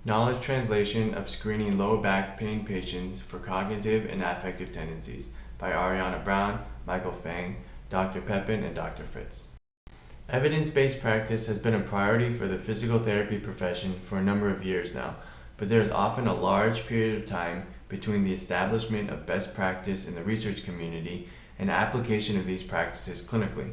Knowledge Translation of Screening Low Back Pain Patients for Cognitive and Affective Tendencies by Ariana Brown, Michael Fang, Dr. Pepin, and Dr. Fritz. Evidence-based practice has been a priority for the physical therapy profession for a number of years now, but there is often a large period of time between the establishment of best practice in the research community and application of these practices clinically.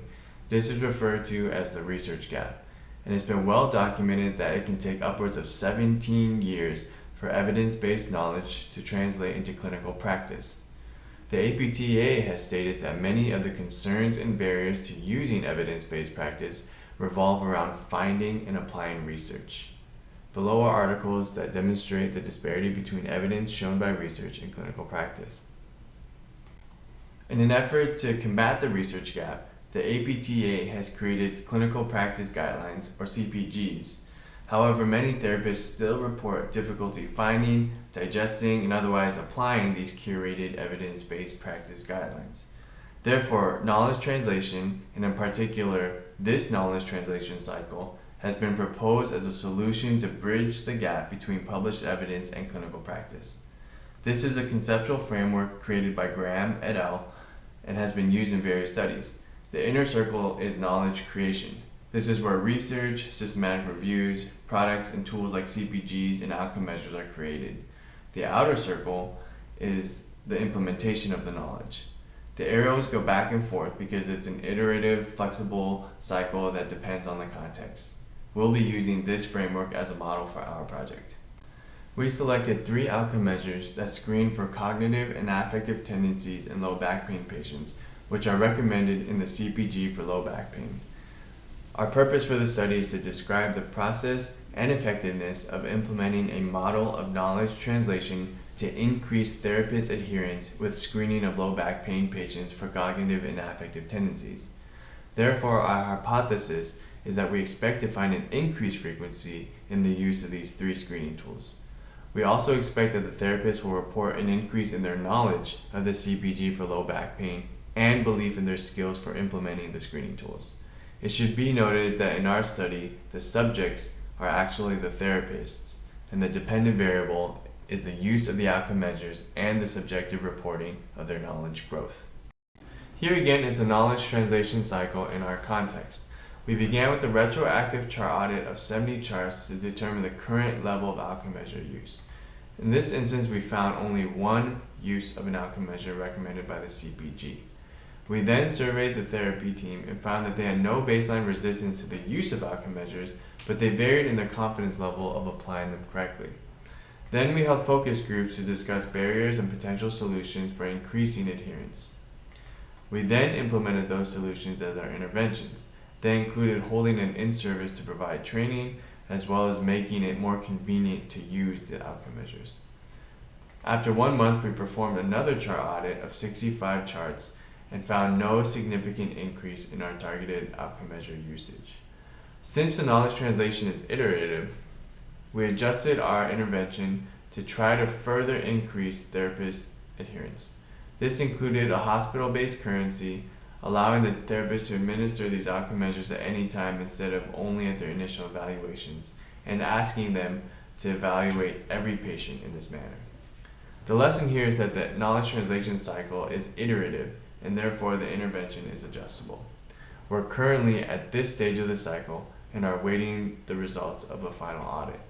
This is referred to as the research gap, and it's been well documented that it can take upwards of 17 years for evidence-based knowledge to translate into clinical practice. The APTA has stated that many of the concerns and barriers to using evidence-based practice revolve around finding and applying research. Below are articles that demonstrate the disparity between evidence shown by research and clinical practice. In an effort to combat the research gap, the APTA has created Clinical Practice Guidelines, or CPGs. However, many therapists still report difficulty finding, digesting, and otherwise applying these curated evidence-based practice guidelines. Therefore, knowledge translation, and in particular this knowledge translation cycle, has been proposed as a solution to bridge the gap between published evidence and clinical practice. This is a conceptual framework created by Graham et al. And has been used in various studies. The inner circle is knowledge creation. This is where research, systematic reviews, products, and tools like CPGs and outcome measures are created. The outer circle is the implementation of the knowledge. The arrows go back and forth because it's an iterative, flexible cycle that depends on the context. We'll be using this framework as a model for our project. We selected 3 outcome measures that screen for cognitive and affective tendencies in low back pain patients, which are recommended in the CPG for low back pain. Our purpose for the study is to describe the process and effectiveness of implementing a model of knowledge translation to increase therapist adherence with screening of low back pain patients for cognitive and affective tendencies. Therefore, our hypothesis is that we expect to find an increased frequency in the use of these 3 screening tools. We also expect that the therapist will report an increase in their knowledge of the CPG for low back pain and belief in their skills for implementing the screening tools. It should be noted that in our study, the subjects are actually the therapists, and the dependent variable is the use of the outcome measures and the subjective reporting of their knowledge growth. Here again is the knowledge translation cycle in our context. We began with the retroactive chart audit of 70 charts to determine the current level of outcome measure use. In this instance, we found only one use of an outcome measure recommended by the CPG. We then surveyed the therapy team and found that they had no baseline resistance to the use of outcome measures, but they varied in their confidence level of applying them correctly. Then we held focus groups to discuss barriers and potential solutions for increasing adherence. We then implemented those solutions as our interventions. They included holding an in-service to provide training, as well as making it more convenient to use the outcome measures. After 1 month, we performed another chart audit of 65 charts and found no significant increase in our targeted outcome measure usage. Since the knowledge translation is iterative, we adjusted our intervention to try to further increase therapist adherence. This included a hospital-based currency, allowing the therapist to administer these outcome measures at any time instead of only at their initial evaluations, and asking them to evaluate every patient in this manner. The lesson here is that the knowledge translation cycle is iterative, and therefore the intervention is adjustable. We're currently at this stage of the cycle and are awaiting the results of a final audit.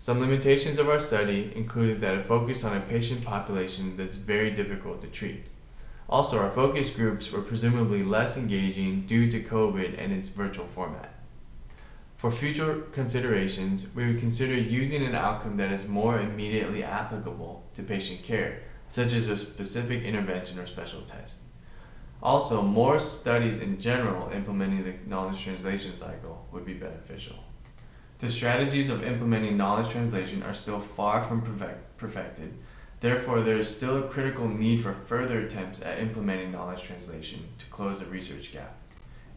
Some limitations of our study included that it focused on a patient population that's very difficult to treat. Also, our focus groups were presumably less engaging due to COVID and its virtual format. For future considerations, we would consider using an outcome that is more immediately applicable to patient care, such as a specific intervention or special test. Also, more studies in general implementing the knowledge translation cycle would be beneficial. The strategies of implementing knowledge translation are still far from perfected. Therefore, there is still a critical need for further attempts at implementing knowledge translation to close the research gap.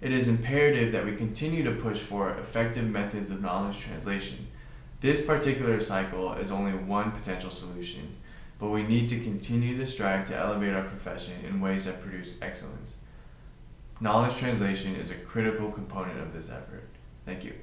It is imperative that we continue to push for effective methods of knowledge translation. This particular cycle is only one potential solution, but we need to continue to strive to elevate our profession in ways that produce excellence. Knowledge translation is a critical component of this effort. Thank you.